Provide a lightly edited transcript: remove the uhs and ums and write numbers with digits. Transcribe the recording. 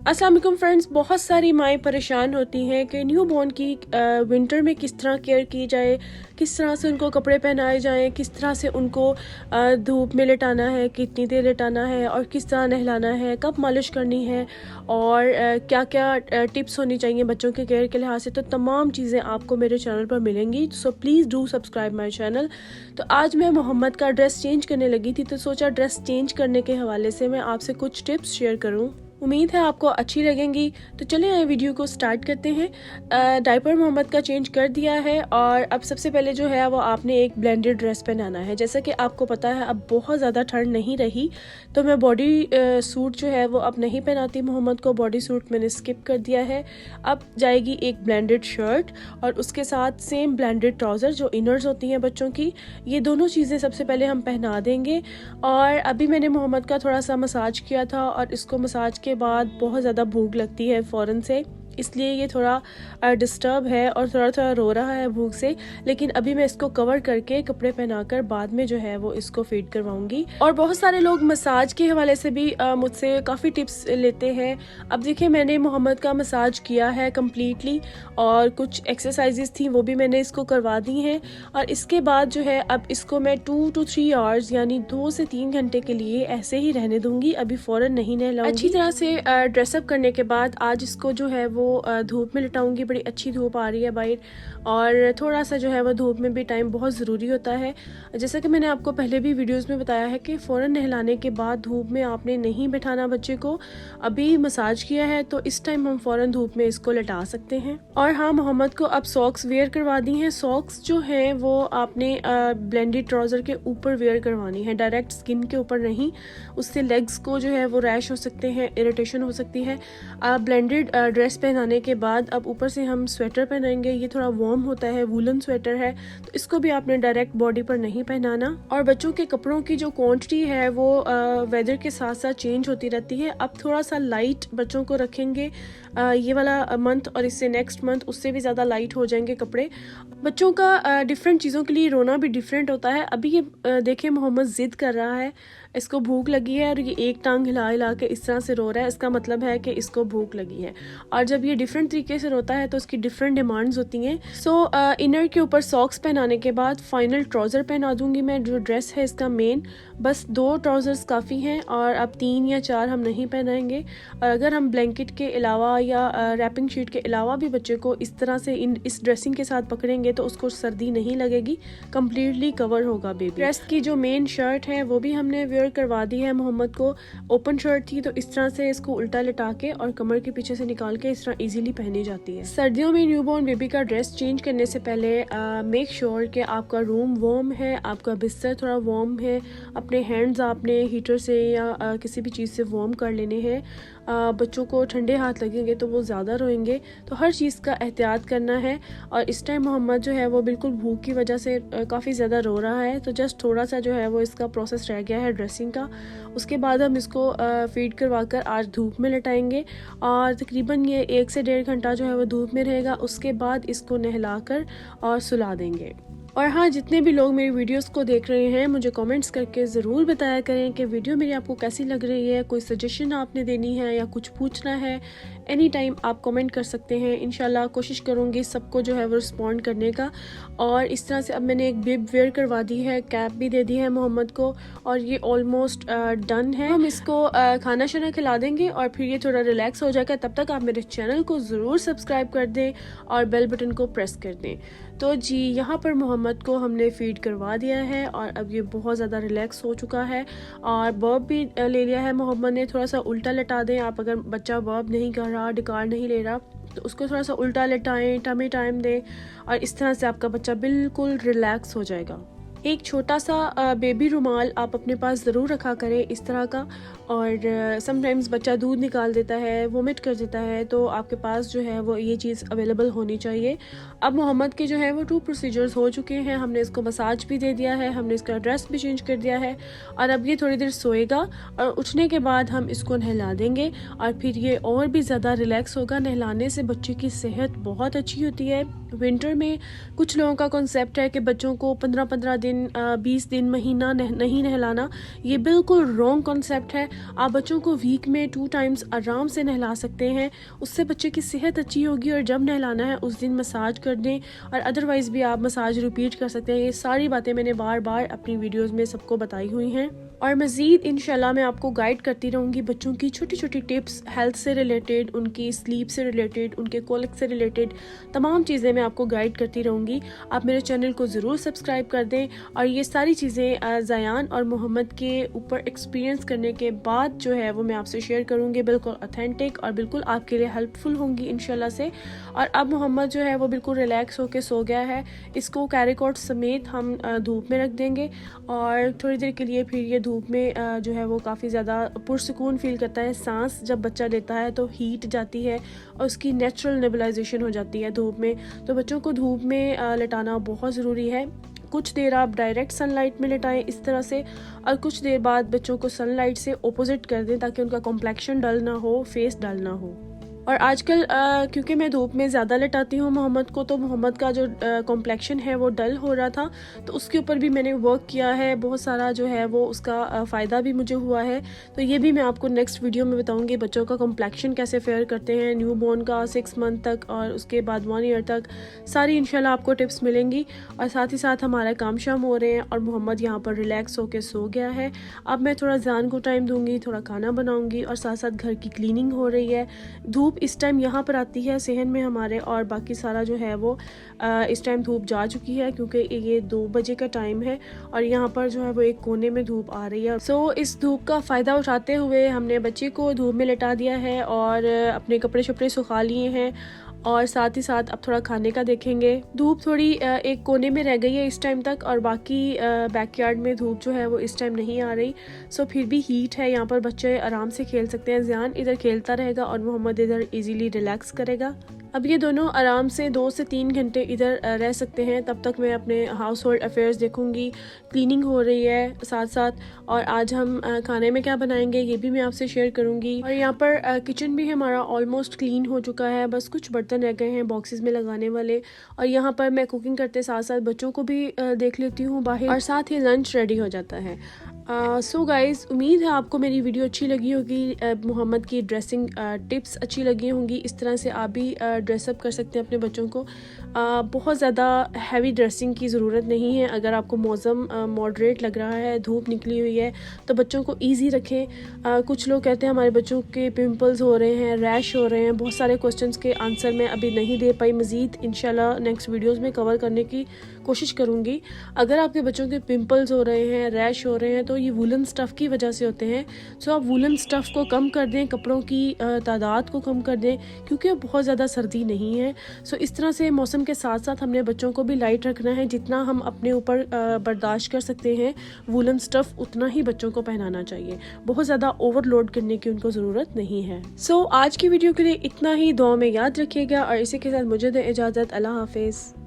अस्सलाम वालेकुम फ्रेंड्स, बहुत सारी माएँ परेशान होती हैं कि न्यू बॉर्न की विंटर में किस तरह केयर की जाए, किस तरह से उनको कपड़े पहनाए जाएं, किस तरह से उनको धूप में लेटाना है, कितनी देर लेटाना है और किस तरह नहलाना है, कब मालिश करनी है और क्या क्या टिप्स होनी चाहिए बच्चों के केयर के लिहाज से। तो तमाम चीज़ें आपको मेरे चैनल पर मिलेंगी, so please do subscribe my channel. तो आज मैं मोहम्मद का ड्रेस चेंज करने लगी थी, तो सोचा ड्रेस चेंज करने के हवाले से मैं आपसे कुछ टिप्स शेयर करूँ। उम्मीद है आपको अच्छी लगेंगी। तो चलिए आए वीडियो को स्टार्ट करते हैं। डायपर मोहम्मद का चेंज कर दिया है और अब सबसे पहले जो है वो आपने एक ब्लेंडेड ड्रेस पहनाना है। जैसा कि आपको पता है अब बहुत ज़्यादा ठंड नहीं रही, तो मैं बॉडी सूट जो है वो अब नहीं पहनाती मोहम्मद को, बॉडी सूट मैंने स्किप कर दिया है। अब जाएगी एक ब्लेंडेड शर्ट और उसके साथ सेम ब्लेंडेड ट्राउज़र जो इनर्स होती हैं बच्चों की। ये दोनों चीज़ें सबसे पहले हम पहना देंगे। और अभी मैंने मोहम्मद का थोड़ा सा मसाज किया था और इसको मसाज के बाद बहुत ज़्यादा भूख लगती है फ़ौरन से, इसलिए ये थोड़ा डिस्टर्ब है और थोड़ा थोड़ा रो रहा है भूख से। लेकिन अभी मैं इसको कवर करके कपड़े पहनाकर बाद में जो है वो इसको फीड करवाऊंगी। और बहुत सारे लोग मसाज के हवाले से भी मुझसे काफ़ी टिप्स लेते हैं। अब देखिए मैंने मोहम्मद का मसाज किया है कम्प्लीटली और कुछ एक्सरसाइजेस थी वो भी मैंने इसको करवा दी हैं। और इसके बाद जो है अब इसको मैं 2 to 3 आवर्स यानी 2 से 3 घंटे के लिए ऐसे ही रहने दूंगी, अभी फ़ौरन नहीं नहलाऊंगी। अच्छी तरह से ड्रेसअप करने के बाद आज इसको जो है वो धूप में लिटाऊंगी। बड़ी अच्छी धूप आ रही है बाहर और थोड़ा सा जो है वो धूप में भी टाइम बहुत ज़रूरी होता है। जैसा कि मैंने आपको पहले भी वीडियोस में बताया है कि फ़ौरन नहलाने के बाद धूप में आपने नहीं बैठाना बच्चे को। अभी मसाज किया है तो इस टाइम हम फ़ौरन धूप में इसको लिटा सकते हैं। और हाँ, मोहम्मद को अब सॉक्स वेयर करवा दी हैं। सॉक्स जो हैं वो आपने ब्लेंडेड ट्राउज़र के ऊपर वेयर करवानी है, डायरेक्ट स्किन के ऊपर नहीं, उससे लेग्स को जो है वो रैश हो सकते हैं, इरिटेशन हो सकती है। ब्लेंडेड ड्रेस पहनाने के बाद अब ऊपर से हम स्वेटर पहनाएंगे। ये थोड़ा वार्म होता है, वूलन स्वेटर है, तो इसको भी आपने डायरेक्ट बॉडी पर नहीं पहनाना। और बच्चों के कपड़ों की जो क्वांटिटी है वो वेदर के साथ साथ चेंज होती रहती है। अब थोड़ा सा लाइट बच्चों को रखेंगे ये वाला मंथ और इससे नेक्स्ट मंथ उससे भी ज़्यादा लाइट हो जाएंगे कपड़े। बच्चों का डिफरेंट चीज़ों के लिए रोना भी डिफरेंट होता है। अभी ये देखिए मोहम्मद ज़िद कर रहा है, इसको भूख लगी है और ये एक टांग हिला हिला के इस तरह से रो रहा है, इसका मतलब है कि इसको भूख लगी है। और जब ये डिफरेंट तरीके से रोता है तो उसकी डिफरेंट डिमांड्स होती हैं। सो इनर के ऊपर सॉक्स पहनाने के बाद फाइनल ट्राउज़र पहना दूंगी मैं। जो ड्रेस है इसका मेन बस 2 ट्राउज़र्स काफ़ी हैं और अब 3 या 4 हम नहीं पहनाएंगे। और अगर हम ब्लैंकेट के अलावा या रैपिंग शीट के अलावा भी बच्चे को इस तरह से इस ड्रेसिंग के साथ पकड़ेंगे तो उसको सर्दी नहीं लगेगी, कम्प्लीटली कवर होगा बेबी। ड्रेस की जो मेन शर्ट है वो भी हमने वेयर करवा दी है मोहम्मद को। ओपन शर्ट थी तो इस तरह से इसको उल्टा लिटा के और कमर के पीछे से निकाल के इस तरह इजीली पहनी जाती है। सर्दियों में न्यूबॉर्न बेबी का ड्रेस चेंज करने से पहले मेक श्योर कि आपका रूम वार्म है, आपका बिस्तर थोड़ा वार्म है। अपने हैंड्स आपने हीटर से या किसी भी चीज़ से वार्म कर लेने हैं। बच्चों को ठंडे हाथ लगेंगे तो वो ज़्यादा रोएंगे, तो हर चीज़ का एहतियात करना है। और इस टाइम मोहम्मद जो है वो बिल्कुल भूख की वजह से काफ़ी ज़्यादा रो रहा है, तो जस्ट थोड़ा सा जो है वो इसका प्रोसेस रह गया है ड्रेसिंग का। उसके बाद हम इसको फीड करवा कर आज धूप में लटाएंगे और तकरीबन ये 1 से 1.5 घंटा जो है वो धूप में रहेगा। उसके बाद इसको नहला कर और सुला देंगे। और हाँ, जितने भी लोग मेरी वीडियोस को देख रहे हैं मुझे कमेंट्स करके ज़रूर बताया करें कि वीडियो मेरी आपको कैसी लग रही है, कोई सजेशन आपने देनी है या कुछ पूछना है। एनी टाइम आप कमेंट कर सकते हैं। इंशाल्लाह कोशिश करूँगी सबको जो है वो रिस्पॉन्ड करने का। और इस तरह से अब मैंने एक बिब वेयर करवा दी है, कैप भी दे दी है मोहम्मद को और ये ऑलमोस्ट डन है। हम इसको खाना शाना खिला देंगे और फिर ये थोड़ा रिलैक्स हो जाएगा। तब तक आप मेरे चैनल को ज़रूर सब्सक्राइब कर दें और बेल बटन को प्रेस कर दें। तो जी, यहाँ पर मोहम्मद को हमने फीड करवा दिया है और अब ये बहुत ज़्यादा रिलैक्स हो चुका है और बर्ब भी ले लिया है मोहम्मद ने। थोड़ा सा उल्टा लटा दें आप, अगर बच्चा बर्ब नहीं कर रहा, डिकार नहीं ले रहा, तो उसको थोड़ा सा उल्टा लटाएं, टमी टाइम दें और इस तरह से आपका बच्चा बिल्कुल रिलैक्स हो जाएगा। एक छोटा सा बेबी रुमाल आप अपने पास ज़रूर रखा करें इस तरह का। और समटाइम्स बच्चा दूध निकाल देता है, वोमिट कर देता है, तो आपके पास जो है वो ये चीज़ अवेलेबल होनी चाहिए। अब मोहम्मद के जो है वो 2 प्रोसीजर्स हो चुके हैं। हमने इसको मसाज भी दे दिया है, हमने इसका ड्रेस भी चेंज कर दिया है और अब ये थोड़ी देर सोएगा और उठने के बाद हम इसको नहला देंगे और फिर ये और भी ज़्यादा रिलैक्स होगा। नहलाने से बच्चे की सेहत बहुत अच्छी होती है। विंटर में कुछ लोगों का कॉन्सेप्ट है कि बच्चों को 15-15 दिन दिन 20 दिन महीना नहीं नहलाना, ये बिल्कुल रॉन्ग कॉन्सेप्ट है। आप बच्चों को वीक में 2 टाइम्स आराम से नहला सकते हैं, उससे बच्चे की सेहत अच्छी होगी। और जब नहलाना है उस दिन मसाज कर दें, और अदरवाइज़ भी आप मसाज रिपीट कर सकते हैं। ये सारी बातें मैंने बार बार अपनी वीडियोज़ में सबको बताई हुई हैं, और मज़ीद इंशाल्लाह मैं आपको गाइड करती रहूँगी बच्चों की छोटी छोटी टिप्स, हेल्थ से रिलेटेड, उनकी स्लीप से रिलेटेड, उनके कोलिक से रिलेटेड तमाम चीज़ें मैं आपको गाइड करती रहूँगी। आप मेरे चैनल को ज़रूर सब्सक्राइब कर दें। और ये सारी चीज़ें ज़यान और मोहम्मद के ऊपर एक्सपीरियंस करने के बाद जो है वो मैं आपसे शेयर करूँगी, बिल्कुल ऑथेंटिक और बिल्कुल आपके लिए हेल्पफुल होंगी इंशाल्लाह से। और अब मोहम्मद जो है वो बिल्कुल रिलैक्स होकर सो गया है। इसको कैरिकॉट समेत हम धूप में रख देंगे, और थोड़ी देर के लिए फिर ये धूप में जो है वो काफ़ी ज़्यादा पुरसुकून फील करता है। सांस जब बच्चा लेता है तो हीट जाती है और उसकी नेचुरल नेबुलाइजेशन हो जाती है धूप में। तो बच्चों को धूप में लेटाना बहुत ज़रूरी है। कुछ देर आप डायरेक्ट सनलाइट में लेटाएं इस तरह से, और कुछ देर बाद बच्चों को सनलाइट से ऑपोजिट कर दें ताकि उनका कॉम्प्लेक्शन डल ना हो, फेस डल ना हो। और आजकल क्योंकि मैं धूप में ज़्यादा लेटाती हूँ मोहम्मद को, तो मोहम्मद का जो कॉम्प्लेक्शन है वो डल हो रहा था, तो उसके ऊपर भी मैंने वर्क किया है बहुत सारा, जो है वो उसका फ़ायदा भी मुझे हुआ है। तो ये भी मैं आपको नेक्स्ट वीडियो में बताऊँगी बच्चों का कॉम्प्लेक्शन कैसे फेयर करते हैं, न्यू बॉर्न का 6 मंथ तक और उसके बाद 1 ईयर तक, सारी इंशाल्लाह आपको टिप्स मिलेंगी। और साथ ही साथ हमारा काम शाम हो रहे हैं और मोहम्मद यहाँ पर रिलैक्स होकर सो गया है। अब मैं थोड़ा ज़ान को टाइम दूँगी, थोड़ा खाना बनाऊँगी, और साथ साथ घर की क्लीनिंग हो रही है। धूप इस टाइम यहाँ पर आती है सहन में हमारे, और बाकी सारा जो है वो इस टाइम धूप जा चुकी है क्योंकि ये 2 बजे का टाइम है, और यहाँ पर जो है वो एक कोने में धूप आ रही है। सो इस धूप का फ़ायदा उठाते हुए हमने बच्चे को धूप में लेटा दिया है और अपने कपड़े शपड़े सुखा लिए हैं, और साथ ही साथ अब थोड़ा खाने का देखेंगे। धूप थोड़ी एक कोने में रह गई है इस टाइम तक, और बाकी बैकयार्ड में धूप जो है वो इस टाइम नहीं आ रही। सो फिर भी हीट है, यहाँ पर बच्चे आराम से खेल सकते हैं। ज़यान इधर खेलता रहेगा और मोहम्मद इधर इजीली रिलैक्स करेगा। अब ये दोनों आराम से 2 से 3 घंटे इधर रह सकते हैं, तब तक मैं अपने हाउस होल्ड अफेयर्स देखूंगी। क्लीनिंग हो रही है साथ साथ, और आज हम खाने में क्या बनाएंगे ये भी मैं आपसे शेयर करूंगी। और यहाँ पर किचन भी हमारा ऑलमोस्ट क्लीन हो चुका है, बस कुछ बर्तन रह गए हैं बॉक्सेस में लगाने वाले। और यहाँ पर मैं कुकिंग करते साथ साथ बच्चों को भी देख लेती हूँ बाहर, और साथ ही लंच रेडी हो जाता है। सो गाइज़, उम्मीद है आपको मेरी वीडियो अच्छी लगी होगी, मोहम्मद की ड्रेसिंग टिप्स अच्छी लगी होंगी। इस तरह से आप भी ड्रेसअप कर सकते हैं अपने बच्चों को। बहुत ज़्यादा हैवी ड्रेसिंग की ज़रूरत नहीं है। अगर आपको मौसम मॉडरेट लग रहा है, धूप निकली हुई है, तो बच्चों को ईजी रखें। कुछ लोग कहते हैं हमारे बच्चों के पिंपल्स हो रहे हैं, रैश हो रहे हैं, बहुत सारे क्वेश्चंस के आंसर मैं अभी नहीं दे पाई। मज़ीद इंशाल्लाह नेक्स्ट वीडियोज़ में कवर करने की कोशिश करूँगी। अगर आपके बच्चों के पिंपल्स हो रहे हैं, रैश हो रहे हैं, तो ये वूलन स्टफ़ की वजह से होते हैं। सो आप वूलन स्टफ़ को कम कर दें, कपड़ों की तादाद को कम कर दें, क्योंकि अब बहुत ज़्यादा सर्दी नहीं है। सो इस तरह से मौसम के साथ साथ हमने बच्चों को भी लाइट रखना है। जितना हम अपने ऊपर बर्दाश्त कर सकते हैं वूलन स्टफ़, उतना ही बच्चों को पहनाना चाहिए। बहुत ज़्यादा ओवरलोड करने की उनको ज़रूरत नहीं है। सो आज की वीडियो के लिए इतना ही। दुआ में याद रखिएगा, और इसी के साथ मुझे दें इजाज़त। अल्लाह हाफिज़।